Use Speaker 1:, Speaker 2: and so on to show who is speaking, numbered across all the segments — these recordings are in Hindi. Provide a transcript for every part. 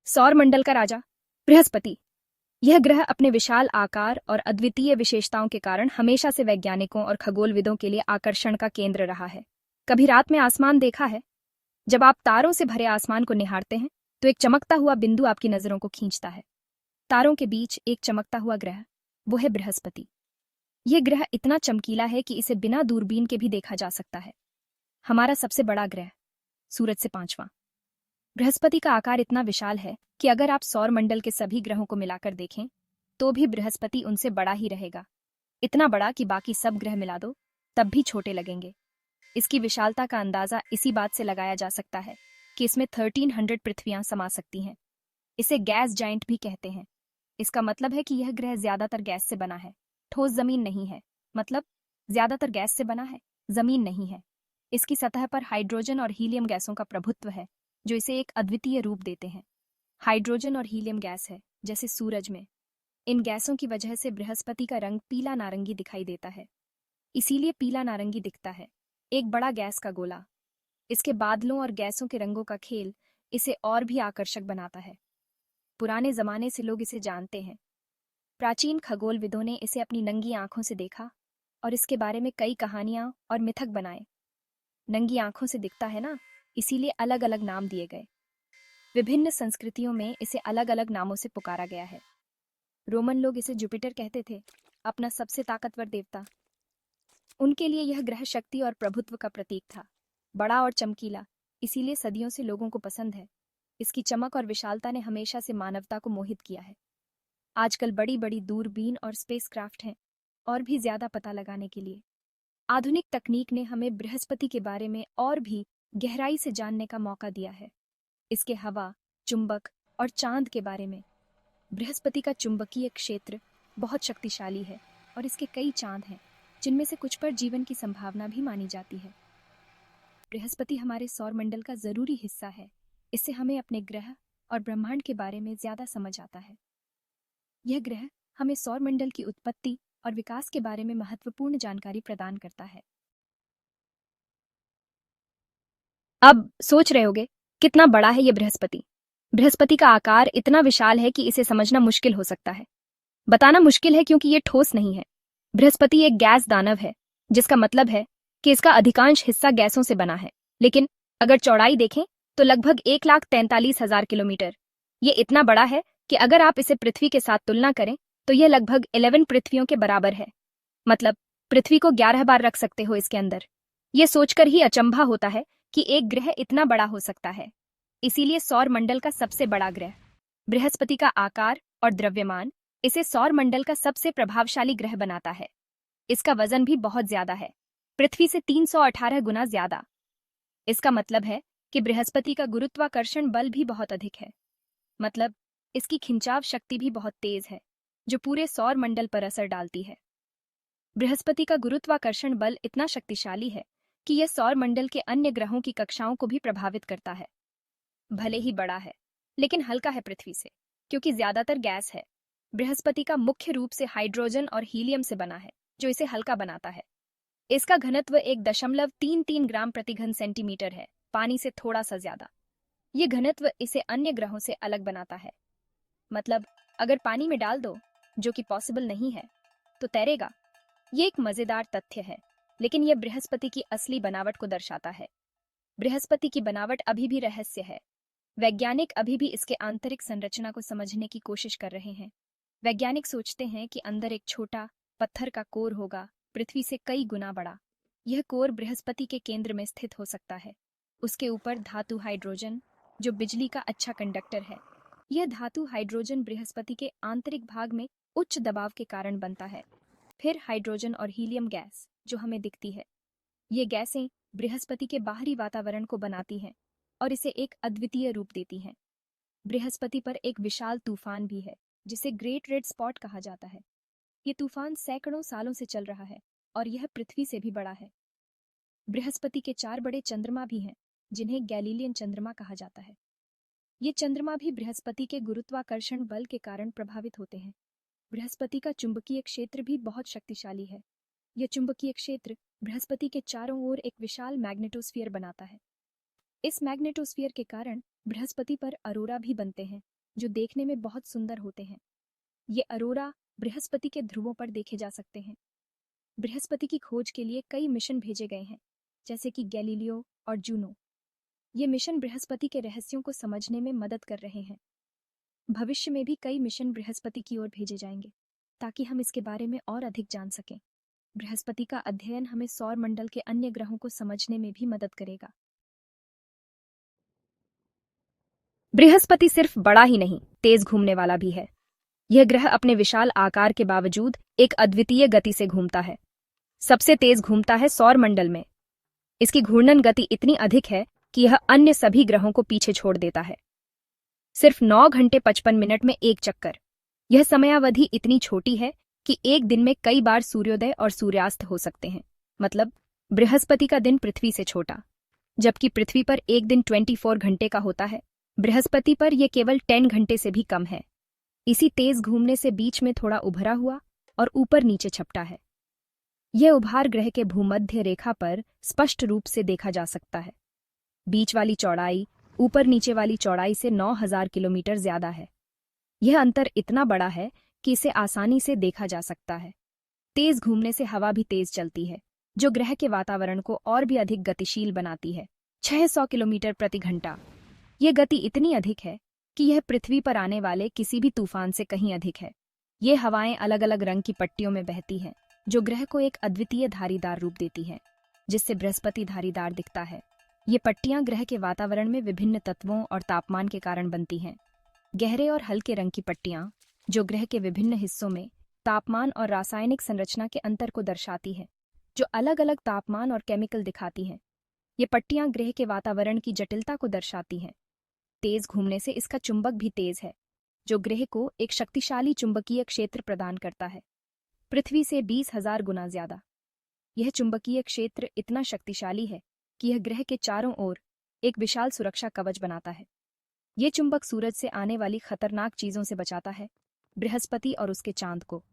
Speaker 1: सौर मंडल का राजा बृहस्पति। यह ग्रह अपने विशाल आकार और अद्वितीय विशेषताओं के कारण हमेशा से वैज्ञानिकों और खगोलविदों के लिए आकर्षण का केंद्र रहा है। कभी रात में आसमान देखा है? जब आप तारों से भरे आसमान को निहारते हैं तो एक चमकता हुआ बिंदु आपकी नजरों को खींचता है। तारों के बीच एक चमकता हुआ ग्रह, वो है बृहस्पति। यह ग्रह इतना चमकीला है कि इसे बिना दूरबीन के भी देखा जा सकता है। हमारा सबसे बड़ा ग्रह, सूरज से 5वां। बृहस्पति का आकार इतना विशाल है कि अगर आप सौर मंडल के सभी ग्रहों को मिलाकर देखें तो भी बृहस्पति उनसे बड़ा ही रहेगा। इतना बड़ा कि बाकी सब ग्रह मिला दो तब भी छोटे लगेंगे। इसकी विशालता का अंदाजा इसी बात से लगाया जा सकता है कि इसमें 1300 पृथ्वियां समा सकती हैं। इसे गैस जाइंट भी कहते हैं। इसका मतलब है कि यह ग्रह ज्यादातर गैस से बना है, ठोस जमीन नहीं है। मतलब ज्यादातर गैस से बना है, जमीन नहीं है। इसकी सतह पर हाइड्रोजन और हीलियम गैसों का प्रभुत्व है जो इसे एक अद्वितीय रूप देते हैं। हाइड्रोजन और हीलियम गैस है जैसे सूरज में। इन गैसों की वजह से बृहस्पति का रंग पीला नारंगी दिखाई देता है। इसीलिए पीला नारंगी दिखता है, एक बड़ा गैस का गोला। इसके बादलों और गैसों के रंगों का खेल इसे और भी आकर्षक बनाता है। पुराने जमाने से लोग इसे जानते हैं। प्राचीन खगोलविदों ने इसे अपनी नंगी आंखों से देखा और इसके बारे में कई कहानियां और मिथक बनाए। नंगी आंखों से दिखता है ना, इसीलिए अलग अलग नाम दिए गए। विभिन्न संस्कृतियों में इसे अलग अलग नामों से पुकारा गया है। रोमन लोग इसे जुपिटर कहते थे, अपना सबसे ताकतवर देवता। उनके लिए यह ग्रह शक्ति और प्रभुत्व का प्रतीक था। बड़ा और चमकीला, इसीलिए सदियों से लोगों को पसंद है। इसकी चमक और विशालता ने हमेशा से मानवता को मोहित किया है। आजकल बड़ी बड़ी दूरबीन और स्पेसक्राफ्ट हैं और भी ज्यादा पता लगाने के लिए। आधुनिक तकनीक ने हमें बृहस्पति के बारे में और भी गहराई से जानने का मौका दिया है। इसके हवा, चुंबक और चांद के बारे में। बृहस्पति का चुंबकीय क्षेत्र बहुत शक्तिशाली है और इसके कई चांद हैं जिनमें से कुछ पर जीवन की संभावना भी मानी जाती है। बृहस्पति हमारे सौर मंडल का जरूरी हिस्सा है। इससे हमें अपने ग्रह और ब्रह्मांड के बारे में ज्यादा समझ आता है। यह ग्रह हमें सौर मंडल की उत्पत्ति और विकास के बारे में महत्वपूर्ण जानकारी प्रदान करता है। अब सोच रहे होगे कितना बड़ा है ये बृहस्पति। बृहस्पति का आकार इतना विशाल है कि इसे समझना मुश्किल हो सकता है। बताना मुश्किल है क्योंकि ये ठोस नहीं है। बृहस्पति एक गैस दानव है, जिसका मतलब है कि इसका अधिकांश हिस्सा गैसों से बना है। लेकिन अगर चौड़ाई देखें तो लगभग 1,43,000 किलोमीटर। ये इतना बड़ा है कि अगर आप इसे पृथ्वी के साथ तुलना करें तो यह लगभग 11 पृथ्वियों के बराबर है। मतलब पृथ्वी को 11 बार रख सकते हो इसके अंदर। यह सोचकर ही अचंभा होता है कि एक ग्रह इतना बड़ा हो सकता है। इसीलिए सौर मंडल का सबसे बड़ा ग्रह बृहस्पति का आकार और द्रव्यमान इसे सौर मंडल का सबसे प्रभावशाली ग्रह बनाता है। इसका वजन भी बहुत ज्यादा है, पृथ्वी से 318 गुना ज्यादा। इसका मतलब है कि बृहस्पति का गुरुत्वाकर्षण बल भी बहुत अधिक है। मतलब इसकी खिंचाव शक्ति भी बहुत तेज है जो पूरे सौर मंडल पर असर डालती है। बृहस्पति का गुरुत्वाकर्षण बल इतना शक्तिशाली है कि यह सौर मंडल के अन्य ग्रहों की कक्षाओं को भी प्रभावित करता है। भले ही बड़ा है लेकिन हल्का है पृथ्वी से, क्योंकि ज्यादातर गैस है। बृहस्पति का मुख्य रूप से हाइड्रोजन और हीलियम से बना है जो इसे हल्का बनाता है। इसका घनत्व 1.33 ग्राम प्रति घन सेंटीमीटर है, पानी से थोड़ा सा ज्यादा। यह घनत्व इसे अन्य ग्रहों से अलग बनाता है। मतलब अगर पानी में डाल दो, जो कि पॉसिबल नहीं है, तो तैरेगा। ये एक मजेदार तथ्य है, लेकिन यह बृहस्पति की असली बनावट को दर्शाता है। बृहस्पति की बनावट अभी भी रहस्य है। वैज्ञानिक अभी भी इसके आंतरिक संरचना को समझने की कोशिश कर रहे हैं। वैज्ञानिक सोचते हैं कि अंदर एक छोटा पत्थर का कोर होगा, पृथ्वी से कई गुना बड़ा। यह कोर बृहस्पति के केंद्र में स्थित हो सकता है। उसके ऊपर धातु हाइड्रोजन, जो बिजली का अच्छा कंडक्टर है। यह धातु हाइड्रोजन बृहस्पति के आंतरिक भाग में उच्च दबाव के कारण बनता है। फिर हाइड्रोजन और हीलियम गैस जो हमें दिखती है। ये गैसें बृहस्पति के बाहरी वातावरण को बनाती हैं और इसे एक अद्वितीय रूप देती हैं। बृहस्पति पर एक विशाल तूफान भी है जिसे ग्रेट रेड स्पॉट कहा जाता है। ये तूफान सैकड़ों सालों से चल रहा है और यह पृथ्वी से भी बड़ा है। बृहस्पति के 4 बड़े चंद्रमा भी हैं जिन्हें गैलीलियन चंद्रमा कहा जाता है। ये चंद्रमा भी बृहस्पति के गुरुत्वाकर्षण बल के कारण प्रभावित होते हैं। बृहस्पति का चुंबकीय क्षेत्र भी बहुत शक्तिशाली है। यह चुंबकीय क्षेत्र बृहस्पति के चारों ओर एक विशाल मैग्नेटोस्फीयर बनाता है। इस मैग्नेटोस्फीयर के कारण बृहस्पति पर अरोरा भी बनते हैं जो देखने में बहुत सुंदर होते हैं। ये अरोरा बृहस्पति के ध्रुवों पर देखे जा सकते हैं। बृहस्पति की खोज के लिए कई मिशन भेजे गए हैं, जैसे कि गैलीलियो और जूनो। ये मिशन बृहस्पति के रहस्यों को समझने में मदद कर रहे हैं। भविष्य में भी कई मिशन बृहस्पति की ओर भेजे जाएंगे ताकि हम इसके बारे में और अधिक जान सकें। बृहस्पति का अध्ययन हमें सौर मंडल के अन्य ग्रहों को समझने में भी मदद करेगा। बृहस्पति सिर्फ बड़ा ही नहीं, तेज घूमने वाला भी है। यह ग्रह अपने विशाल आकार के बावजूद एक अद्वितीय गति से घूमता है। सबसे तेज घूमता है सौर मंडल में। इसकी घूर्णन गति इतनी अधिक है कि यह अन्य सभी ग्रहों को पीछे छोड़ देता है। सिर्फ 9 घंटे 55 मिनट में एक चक्कर। यह समयावधि इतनी छोटी है कि एक दिन में कई बार सूर्योदय और सूर्यास्त हो सकते हैं। मतलब बृहस्पति का दिन पृथ्वी से छोटा। जबकि पृथ्वी पर एक दिन 24 घंटे का होता है, बृहस्पति पर यह केवल 10 घंटे से भी कम है। इसी तेज घूमने से बीच में थोड़ा उभरा हुआ और ऊपर नीचे छपटा है। यह उभार ग्रह के भूमध्य रेखा पर स्पष्ट रूप से देखा जा सकता है। बीच वाली चौड़ाई ऊपर नीचे वाली चौड़ाई से 9000 किलोमीटर ज्यादा है। यह अंतर इतना बड़ा है कि इसे आसानी से देखा जा सकता है। तेज घूमने से हवा भी तेज चलती है, जो ग्रह के वातावरण को और भी अधिक गतिशील बनाती है। 600 किलोमीटर प्रति घंटा। यह गति इतनी अधिक है कि यह पृथ्वी पर आने वाले किसी भी तूफान से कहीं अधिक है। ये हवाएं अलग अलग रंग की पट्टियों में बहती हैं, जो ग्रह को एक अद्वितीय धारीदार रूप देती हैं, जिससे बृहस्पति धारीदार दिखता है। ये पट्टियां ग्रह के वातावरण में विभिन्न तत्वों और तापमान के कारण बनती हैं। गहरे और हल्के रंग की पट्टियां, जो ग्रह के विभिन्न हिस्सों में तापमान और रासायनिक संरचना के अंतर को दर्शाती हैं, जो अलग अलग तापमान और केमिकल दिखाती हैं। ये पट्टियां ग्रह के वातावरण की जटिलता को दर्शाती हैं। तेज घूमने से इसका चुंबक भी तेज है, जो ग्रह को एक शक्तिशाली चुंबकीय क्षेत्र प्रदान करता है, पृथ्वी से 20,000 गुना ज्यादा। यह चुंबकीय क्षेत्र इतना शक्तिशाली है कि यह ग्रह के चारों ओर एक विशाल सुरक्षा कवच बनाता है। यह चुंबक सूरज से आने वाली खतरनाक चीजों से बचाता है, बृहस्पति और उसके चांद को।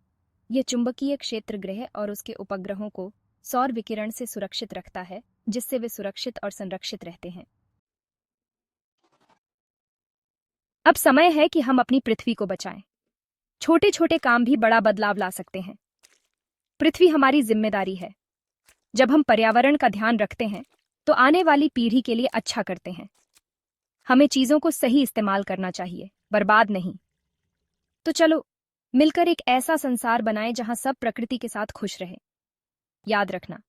Speaker 1: यह चुंबकीय क्षेत्र ग्रह और उसके उपग्रहों को सौर विकिरण से सुरक्षित रखता है, जिससे वे सुरक्षित और संरक्षित रहते हैं। अब समय है कि हम अपनी पृथ्वी को बचाएं। छोटे छोटे काम भी बड़ा बदलाव ला सकते हैं। पृथ्वी हमारी जिम्मेदारी है। जब हम पर्यावरण का ध्यान रखते हैं तो आने वाली पीढ़ी के लिए अच्छा करते हैं। हमें चीजों को सही इस्तेमाल करना चाहिए, बर्बाद नहीं। तो चलो मिलकर एक ऐसा संसार बनाएं जहां सब प्रकृति के साथ खुश रहे। याद रखना,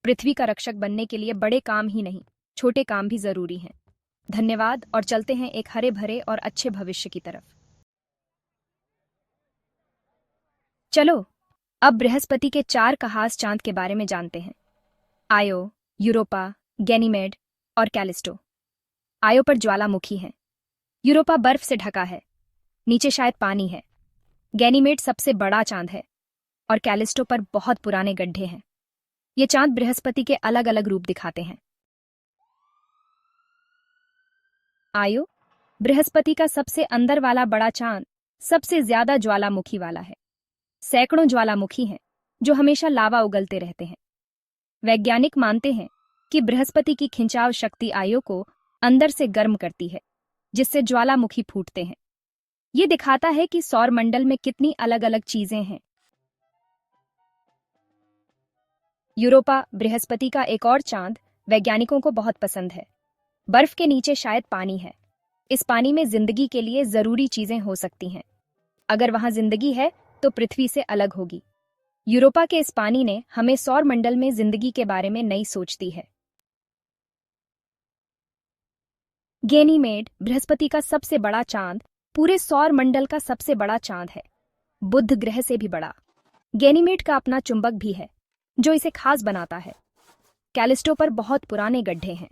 Speaker 1: पृथ्वी का रक्षक बनने के लिए बड़े काम ही नहीं, छोटे काम भी जरूरी हैं। धन्यवाद, और चलते हैं एक हरे भरे और अच्छे भविष्य की तरफ। चलो अब बृहस्पति के 4 खास चांद के बारे में जानते हैं। आयो, यूरोपा, गैनीमेड और कैलिस्टो। आयो पर ज्वालामुखी है। यूरोपा बर्फ से ढका है, नीचे शायद पानी है। गैनीमेड सबसे बड़ा चांद है और कैलिस्टो पर बहुत पुराने गड्ढे हैं। ये चांद बृहस्पति के अलग अलग रूप दिखाते हैं। आयो, बृहस्पति का सबसे अंदर वाला बड़ा चांद, सबसे ज्यादा ज्वालामुखी वाला है। सैकड़ों ज्वालामुखी हैं जो हमेशा लावा उगलते रहते हैं। वैज्ञानिक मानते हैं कि बृहस्पति की खिंचाव शक्ति आयो को अंदर से गर्म करती है, जिससे ज्वालामुखी फूटते हैं। ये दिखाता है कि सौर मंडल में कितनी अलग अलग चीजें हैं। यूरोपा, बृहस्पति का एक और चांद, वैज्ञानिकों को बहुत पसंद है। बर्फ के नीचे शायद पानी है। इस पानी में जिंदगी के लिए जरूरी चीजें हो सकती हैं। अगर वहां जिंदगी है तो पृथ्वी से अलग होगी। यूरोपा के इस पानी ने हमें सौर मंडल में जिंदगी के बारे में नई सोच दी है। गैनीमेड, बृहस्पति का सबसे बड़ा चांद, पूरे सौर मंडल का सबसे बड़ा चांद है, बुध ग्रह से भी बड़ा। गैनीमेड का अपना चुंबक भी है, जो इसे खास बनाता है। कैलिस्टो पर बहुत पुराने गड्ढे हैं,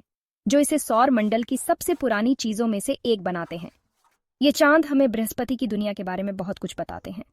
Speaker 1: जो इसे सौर मंडल की सबसे पुरानी चीजों में से एक बनाते हैं। ये चांद हमें बृहस्पति की दुनिया के बारे में बहुत कुछ बताते हैं।